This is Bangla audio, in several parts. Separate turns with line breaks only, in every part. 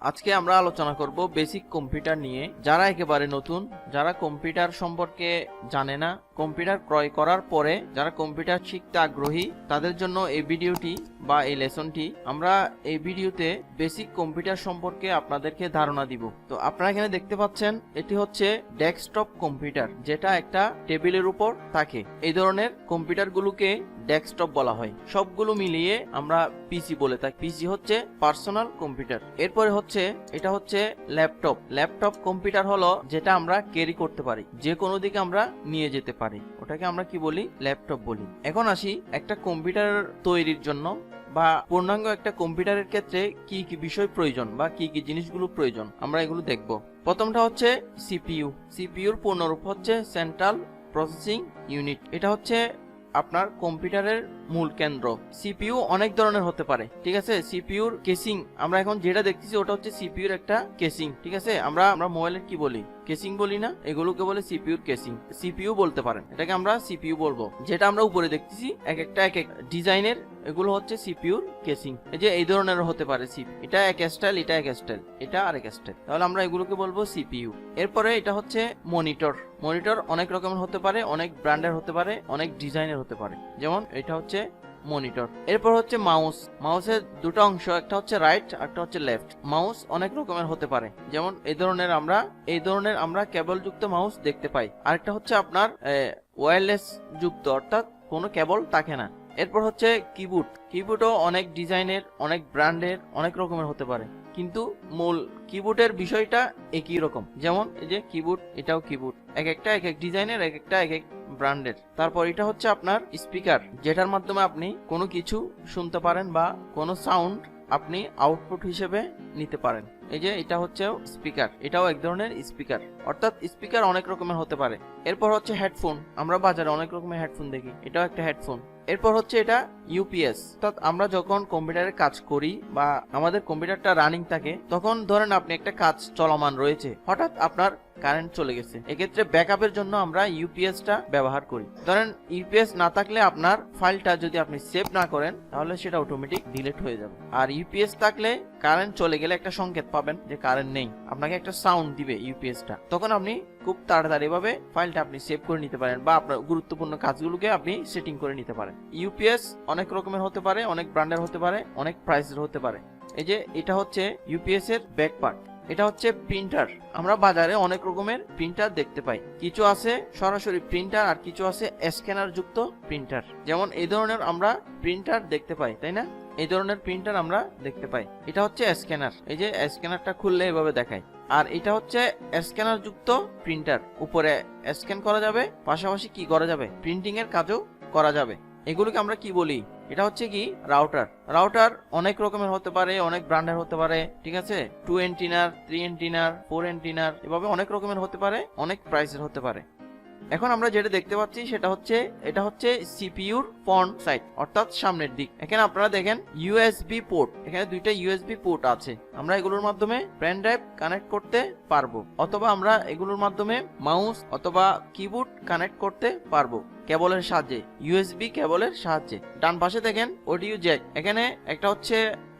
আজকে আমরা আলোচনা করব বেসিক কম্পিউটার নিয়ে। যারা একেবারে নতুন, যারা কম্পিউটার সম্পর্কে জানে না, কম্পিউটার ক্রয় করার পরে যারা কম্পিউটার শিখতে আগ্রহী, তাদের জন্য এই ভিডিওটি বা এই লেসনটি। আমরা এই ভিডিওতে বেসিক কম্পিউটার সম্পর্কে আপনাদেরকে ধারণা দিব। তো আপনারা এখানে দেখতে পাচ্ছেন, এটি হচ্ছে ডেস্কটপ কম্পিউটার, যেটা একটা টেবিলের উপর থাকে। এই ধরনের কম্পিউটারগুলোকে ডেস্কটপ বলা হয়। সবগুলো মিলিয়ে আমরা পিসি বলে থাকি। পিসি হচ্ছে পার্সোনাল কম্পিউটার। এরপরে হচ্ছে এটা হচ্ছে ল্যাপটপ। ল্যাপটপ কম্পিউটার হলো যেটা আমরা ক্যারি করতে পারি, যে কোনো দিকে আমরা নিয়ে যেতে পারি, ওটাকে আমরা কি বলি? ল্যাপটপ বলি। এখন আসি একটা কম্পিউটার তৈরির জন্য বা পূর্ণাঙ্গ একটা কম্পিউটারের ক্ষেত্রে কি কি বিষয় প্রয়োজন বা কি কি জিনিসগুলো প্রয়োজন, আমরা এগুলো দেখব। প্রথমটা হচ্ছে সিপিইউ। সিপিইউর পূর্ণরূপ হচ্ছে সেন্ট্রাল প্রসেসিং ইউনিট। এটা হচ্ছে আপনার কম্পিউটারের মূল কেন্দ্র। সিপিইউ অনেক ধরনের হতে পারে, ঠিক আছে। সিপিইউর কেসিং আমরা এখন যেটা দেখতেছি ওটা হচ্ছে সিপিইউর একটা কেসিং, ঠিক আছে। আমরা মোবাইলের কি বলি? কেসিং বলি না, এগুলোকে বলে সিপিইউর কেসিং। সিপিইউ বলতে পারেন, এটাকে আমরা সিপিইউ বলবো। যেটা আমরা উপরে দেখতেছি এক একটা এক এক ডিজাইনের, এগুলো হচ্ছে সিপিইউর কেসিং। এই যে এই ধরনের হতে পারে সিপি, এটা এক স্টাইল, এটা এক স্টাইল, এটা আরেক স্টাইল, তাহলে আমরা এগুলোকে বলবো সিপিইউ। এরপরে এটা হচ্ছে মনিটর। মনিটর অনেক রকমের হতে পারে, অনেক ব্র্যান্ডের হতে পারে, অনেক ডিজাইনের হতে পারে, যেমন এটা হচ্ছে মনিটর। এরপর হচ্ছে মাউস। মাউসের দুটো অংশ, একটা হচ্ছে রাইট আর একটা হচ্ছে লেফট। মাউস অনেক রকমের হতে পারে, যেমন এই ধরনের আমরা কেবল যুক্ত মাউস দেখতে পাই। আরেকটা হচ্ছে আপনার ওয়্যারলেস যুক্ত, অর্থাৎ কোনো কেবল থাকে না। এরপর হচ্ছে কিবোর্ড। কিবোর্ডও অনেক ডিজাইনের, অনেক ব্র্যান্ডের, অনেক রকমের হতে পারে, কিন্তু মূল কিবোর্ডের বিষয়টা একই রকম। যেমন এই যে কিবোর্ড, এটাও কিবোর্ড, এক একটা এক এক ডিজাইনের, এক একটা এক এক ব্র্যান্ডের। তারপর এটা হচ্ছে আপনার স্পিকার, যেটার মাধ্যমে আপনি কোনো কিছু শুনতে পারেন বা কোনো সাউন্ড আপনি আউটপুট হিসেবে নিতে পারেন। এই যে এটা হচ্ছে স্পিকার, এটাও এক ধরনের স্পিকার, অর্থাৎ স্পিকার অনেক রকমের হতে পারে। এরপর হচ্ছে হেডফোন। আমরা বাজারে অনেক রকমের হেডফোন দেখি, এটাও একটা হেডফোন। এরপর হচ্ছে এটা ইউপিএস, অর্থাৎ আমরা যখন কম্পিউটারে কাজ করি বা আমাদের কম্পিউটারটা রানিং থাকে, তখন ধরেন আপনি একটা কাজ চলমান রয়েছে, হঠাৎ আপনার কারেন্ট চলে গেছে, এক্ষেত্রে ব্যাকআপের জন্য আমরা ইউপিএসটা ব্যবহার করি। ধরেন ইউপিএস না থাকলে আপনার ফাইলটা যদি আপনি সেভ না করেন, তাহলে সেটা অটোমেটিক ডিলিট হয়ে যাবে। আর ইউপিএস থাকলে কারেন্ট চলে গেলে একটা সংকেত পাবেন যে কারেন্ট নেই, আপনাকে একটা সাউন্ড দিবে ইউপিএসটা, তখন আপনি খুব তাড়াতাড়ি ভাবে ফাইলটা আপনি সেভ করে নিতে পারেন বা আপনার গুরুত্বপূর্ণ কাজগুলোকে আপনি সেটিং করে নিতে পারেন। ইউপিএস অনেক রকমের হতে পারে, অনেক ব্র্যান্ডের হতে পারে, অনেক প্রাইসের হতে পারে। এই যে এটা হচ্ছে ইউপিএস এর ব্যাক পার্ট। এটা হচ্ছে প্রিন্টার। আমরা বাজারে অনেক রকমের প্রিন্টার দেখতে পাই, কিছু আছে সরাসরি প্রিন্টার আর কিছু আছে স্ক্যানার যুক্ত প্রিন্টার। যেমন এই ধরনের আমরা প্রিন্টার দেখতে পাই, তাই না? এই ধরনের প্রিন্টার আমরা দেখতে পাই। এটা হচ্ছে স্ক্যানার, এই যে স্ক্যানারটা খুললে এভাবে দেখায়। আর এটা হচ্ছে স্ক্যানার যুক্ত প্রিন্টার, উপরে স্ক্যান করা যাবে, পাশাপাশি কি করা যাবে? প্রিন্টিং এর কাজও করা যাবে। এগুলোকে আমরা কি বলি? এটা হচ্ছে কি? রাউটার। রাউটার অনেক রকমের হতে পারে, অনেক ব্র্যান্ডের হতে পারে, ঠিক আছে। 2 এন্টিনার, 3 এন্টিনার, 4 এন্টিনার, এভাবে অনেক রকমের হতে পারে, অনেক প্রাইসের হতে পারে। এখন আমরা যেটা দেখতে পাচ্ছি সেটা হচ্ছে এটা হচ্ছে সিপিইউর ফ্রন্ট সাইড, অর্থাৎ সামনের দিক। এখানে আপনারা দেখেন ইউএসবি পোর্ট, এখানে দুইটা ইউএসবি পোর্ট আছে। আমরা এগুলোর মাধ্যমে পেন ড্রাইভ কানেক্ট করতে পারবো, অথবা আমরা এগুলোর মাধ্যমে মাউস অথবা কিবোর্ড কানেক্ট করতে পারবো কেবলের সাহায্যে, ইউএসবি কেবলের সাহায্যে। ডান পাশে দেখেন অডিও জ্যাক, এখানে একটা হচ্ছে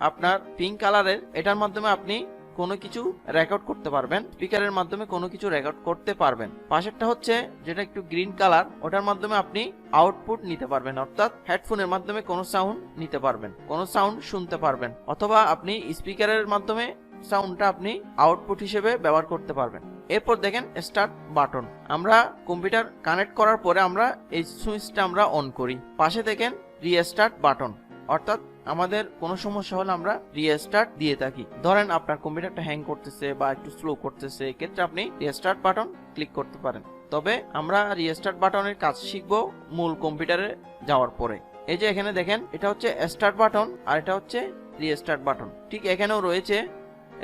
আপনার পিঙ্ক কালারের, এটার মাধ্যমে আপনি কোনো কিছু রেকর্ড করতে পারবেন, স্পিকারের মাধ্যমে কোনো কিছু রেকর্ড করতে পারবেন। পাশেরটা হচ্ছে যেটা একটু গ্রিন কালার, ওটার মাধ্যমে আপনি আউটপুট নিতে পারবেন, অর্থাৎ হেডফোনের মাধ্যমে কোনো সাউন্ড নিতে পারবেন, কোনো সাউন্ড শুনতে পারবেন, অথবা আপনি স্পিকারের মাধ্যমে সাউন্ডটা আপনি আউটপুট হিসেবে ব্যবহার করতে পারবেন। এরপর দেখেন স্টার্ট বাটন। আমরা কম্পিউটার কানেক্ট করার পরে আমরা এই সুইচটা আমরা অন করি। পাশে দেখেন রিস্টার্ট বাটন, অর্থাৎ আমাদের কোনো সমস্যা হলে আমরা রিস্টার্ট দিয়ে থাকি। ধরেন আপনার কম্পিউটারটা হ্যাং করতেছে বা একটু স্লো করতেছে, এক্ষেত্রে আপনি রিস্টার্ট বাটন ক্লিক করতে পারেন। তবে আমরা রিস্টার্ট বাটনের কাজ শিখবো মূল কম্পিউটারে যাওয়ার পরে। এই যে এখানে দেখেন এটা হচ্ছে স্টার্ট বাটন আর এটা হচ্ছে রিস্টার্ট বাটন। ঠিক এখানেও রয়েছে,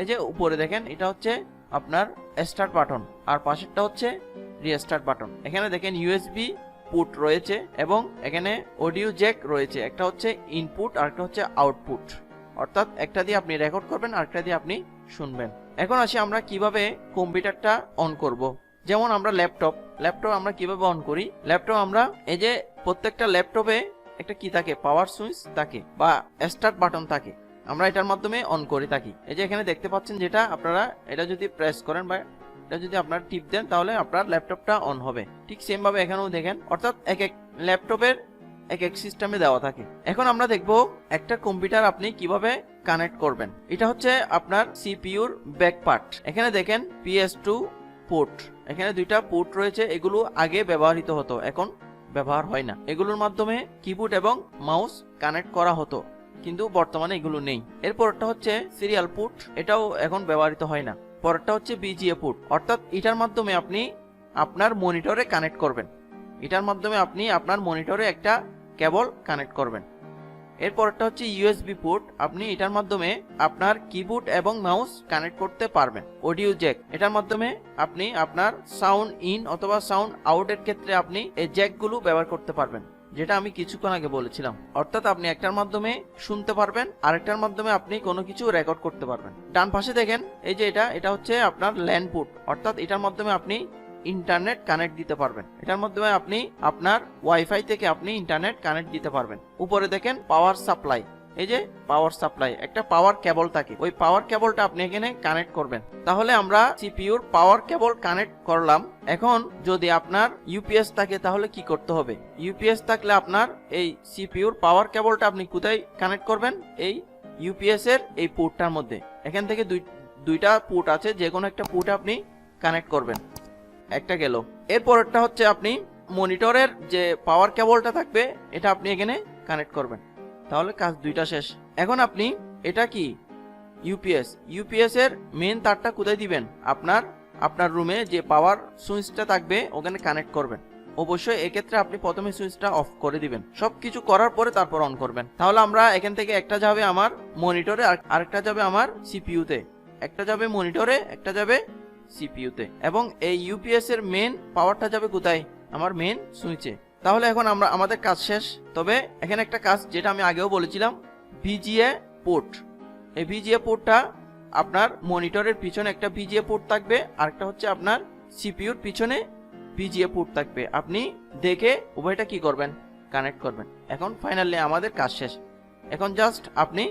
এই যে উপরে দেখেন এটা হচ্ছে আপনার স্টার্ট বাটন আর পাশেরটা হচ্ছে রিস্টার্ট বাটন। এখানে দেখেন ইউএসবি পুট রয়েছে এবং এখানে অডিও জ্যাক রয়েছে, একটা হচ্ছে ইনপুট আর একটা হচ্ছে আউটপুট, অর্থাৎ একটা দিয়ে আপনি রেকর্ড করবেন আর একটা দিয়ে আপনি শুনবেন। এখন আসি আমরা কিভাবে কম্পিউটারটা অন করব। যেমন আমরা ল্যাপটপ আমরা কিভাবে অন করি? ল্যাপটপ আমরা এই যে প্রত্যেকটা ল্যাপটপে একটা কি থাকে? পাওয়ার সুইচ থাকে বা স্টার্ট বাটন থাকে। আমরা এটার মাধ্যমে অন করে থাকি। এই যে এখানে দেখতে পাচ্ছেন যেটা, আপনারা এটা যদি প্রেস করেন বা এটা যদি আপনারা টিপ দেন তাহলে আপনার ল্যাপটপটা অন হবে। ঠিক সেম ভাবে এখানেও দেখেন, অর্থাৎ এক এক ল্যাপটপের এক এক সিস্টেমে দেওয়া থাকে। এখন আমরা দেখব একটা কম্পিউটার আপনি কিভাবে কানেক্ট করবেন। এটা হচ্ছে আপনার সিপিইউর ব্যাক পার্ট। এখানে দেখেন PS2 পোর্ট, এখানে দুইটা পোর্ট রয়েছে। এগুলো আগে ব্যবহৃত হতো, এখন ব্যবহার হয় না। এগুলোর মাধ্যমে কিবোর্ড এবং মাউস কানেক্ট করা হতো, কিন্তু বর্তমানে এগুলো নেই। এরপরটা হচ্ছে সিরিয়াল পোর্ট, এটাও এখন ব্যবহৃত হয় না। পরেরটা হচ্ছে BGA পোর্ট, অর্থাৎ এটার মাধ্যমে আপনি আপনার মনিটরে কানেক্ট করবেন। এটার মাধ্যমে আপনি আপনার মনিটরে একটা কেবল কানেক্ট করবেন। এরপরটা হচ্ছে USB পোর্ট, আপনি এটার মাধ্যমে আপনার কিবোর্ড এবং মাউস কানেক্ট করতে পারবেন। অডিও জ্যাক, এটার মাধ্যমে আপনি আপনার সাউন্ড ইন অথবা সাউন্ড আউট এর ক্ষেত্রে আপনি এই জ্যাকগুলো ব্যবহার করতে পারবেন, যেটা আমি কিছুক্ষণ আগে বলেছিলাম। অর্থাৎ আপনি একটার মাধ্যমে শুনতে পারবেন, আরেকটার মাধ্যমে আপনি কোনো কিছু রেকর্ড করতে পারবেন। ডান পাশে দেখেন এই যে এটা হচ্ছে আপনার ল্যান পোর্ট, অর্থাৎ এটার মাধ্যমে আপনি ইন্টারনেট কানেক্ট দিতে পারবেন। এটার মাধ্যমে আপনি আপনার ওয়াইফাই থেকে আপনি ইন্টারনেট কানেক্ট দিতে পারবেন। উপরে দেখেন পাওয়ার সাপ্লাই, এই যে পাওয়ার সাপ্লাই, একটা পাওয়ার কেবল থাকে, ওই পাওয়ার কেবলটা আপনি এখানে কানেক্ট করবেন। তাহলে আমরা সিপিইউর পাওয়ার কেবল কানেক্ট করলাম। এখন যদি আপনার ইউপিএস থাকে তাহলে কি করতে হবে? ইউপিএস থাকলে আপনার এই সিপিইউর পাওয়ার কেবলটা আপনি কোথায় কানেক্ট করবেন? এই ইউপিএস এর এই পোর্টটার মধ্যে। এখান থেকে দুইটা পোর্ট আছে, যে কোনো একটা পোর্টে আপনি কানেক্ট করবেন। একটা গেল। এরপরটা হচ্ছে আপনি মনিটরের যে পাওয়ার কেবলটা থাকবে এটা আপনি এখানে কানেক্ট করবেন। তাহলে কাজ দুইটা শেষ। এখন আপনি এটা কি ইউপিএস এর মেন তারটা কোথায় দিবেন? আপনার রুমে যে পাওয়ার সুইচটা থাকবে ওখানে কানেক্ট করবেন। অবশ্যই এক্ষেত্রে আপনি প্রথমে সুইচটা অফ করে দিবেন, সবকিছু করার পরে তারপর অন করবেন। তাহলে আমরা এখান থেকে একটা যাবে আমার মনিটরে, আরেকটা যাবে আমার সিপিইউতে। একটা যাবে মনিটরে, একটা যাবে সিপিইউতে, এবং এই ইউপিএস এর মেন পাওয়ারটা যাবে কোথায়? আমার মেন সুইচে। তাহলে এখন আমাদের কাজ শেষ। তবে এখানে একটা কাজ যেটা আমি আগেও বলেছিলাম, VGA পোর্ট। এই VGA পোর্টটা আপনার মনিটরের পিছনে একটা VGA পোর্ট থাকবে, আরেকটা হচ্ছে আপনার সিপিইউর পিছনে VGA পোর্ট থাকবে। আপনি দেখে উভয়টা কি করবেন? কানেক্ট করবেন। এখন ফাইনালি আমাদের কাজ শেষ। এখন জাস্ট আপনি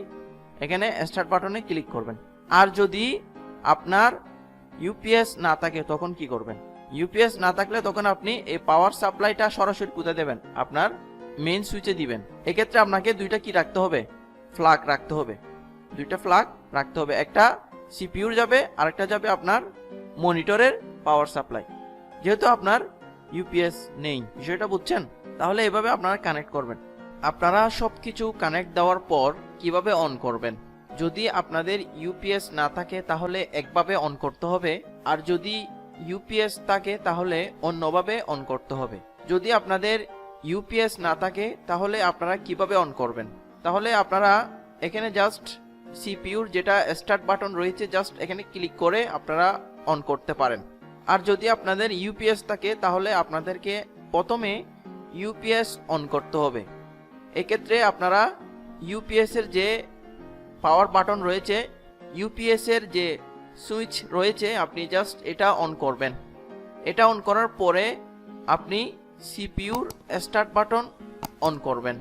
এখানে স্টার্ট বাটনে ক্লিক করবেন। আর যদি আপনার ইউপিএস না থাকে তখন কি করবেন? ইউপিএস না থাকলে তখন আপনি এই পাওয়ার সাপ্লাইটা সরাসরি কোথায় দেবেন? আপনার মেইন সুইচে দিবেন। এক্ষেত্রে আপনাকে দুইটা কি রাখতে হবে? ফ্ল্যাগ রাখতে হবে। দুইটা ফ্ল্যাগ রাখতে হবে, একটা সিপিইউর যাবে, আরেকটা যাবে আপনার মনিটরের পাওয়ার সাপ্লাই। যেহেতু আপনার ইউপিএস নেই, বিষয়টা বুঝছেন? তাহলে এভাবে আপনারা কানেক্ট করবেন। আপনারা সবকিছু কানেক্ট দেওয়ার পর কিভাবে অন করবেন? যদি আপনাদের ইউপিএস না থাকে তাহলে একভাবে অন করতে হবে, আর যদি ইউপিএস থাকে তাহলে অন্যভাবে অন করতে হবে। যদি আপনাদের ইউপিএস না থাকে তাহলে আপনারা কিভাবে অন করবেন? তাহলে আপনারা এখানে জাস্ট সিপিইউর যেটা স্টার্ট বাটন রয়েছে, জাস্ট এখানে ক্লিক করে আপনারা অন করতে পারেন। আর যদি আপনাদের ইউপিএস থাকে তাহলে আপনাদেরকে প্রথমে ইউপিএস অন করতে হবে। এক্ষেত্রে আপনারা ইউপিএস এর যে পাওয়ার বাটন রয়েছে, ইউপিএস এর যে সুইচ রয়েছে, আপনি জাস্ট এটা অন করবেন। এটা অন করার পরে আপনি সিপিইউর স্টার্ট বাটন অন করবেন।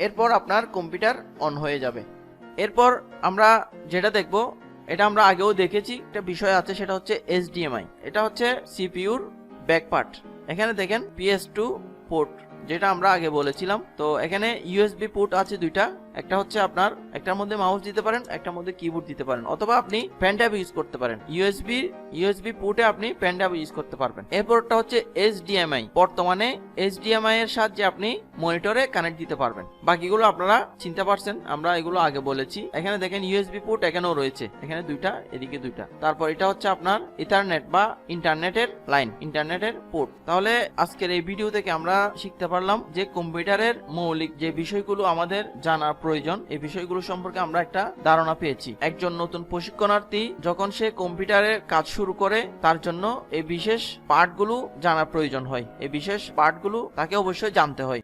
এরপর আপনার কম্পিউটার অন হয়ে যাবে। এরপর আমরা যেটা দেখব, এটা আমরা আগেও দেখেছি, একটা বিষয় আছে, সেটা হচ্ছে HDMI। এটা হচ্ছে সিপিইউর ব্যাক পার্ট। এখানে দেখেন PS2 পোর্ট, যেটা আমরা আগে বলেছিলাম। তো এখানে USB পোর্ট আছে দুইটা, একটা হচ্ছে আপনার একটার মধ্যে মাউস দিতে পারেন, একটার মধ্যে কিবোর্ড দিতে পারেন, অথবা আপনি পেন ড্রাইভ ইউজ করতে পারেন। USB পোর্টে আপনি পেন ড্রাইভ ইউজ করতে পারবেন। এরপরটা হচ্ছে HDMI। বর্তমানে HDMI এর সাহায্যে আপনি মনিটরে কানেক্ট দিতে পারবেন। বাকিগুলো আপনারা চিনতে পারছেন, আমরা এগুলো আগে বলেছি। এখানে দেখেন USB পোর্ট এখানেও রয়েছে, এখানে দুইটা, এদিকে দুইটা। তারপর এটা হচ্ছে আপনার ইথারনেট বা ইন্টারনেটের লাইন, ইন্টারনেটের পোর্ট। তাহলে আজকের এই ভিডিও থেকে আমরা শিখতে পারলাম যে কম্পিউটারের মৌলিক যে বিষয়গুলো আমাদের জানা প্রয়োজন, এই বিষয়গুলো সম্পর্কে আমরা একটা ধারণা পেয়েছি। একজন নতুন প্রশিক্ষণার্থী যখন সে কম্পিউটারের কাজ শুরু করে, তার জন্য এই বিশেষ পার্টগুলো জানা প্রয়োজন হয়। এই বিশেষ পার্টগুলো তাকে অবশ্যই জানতে হয়।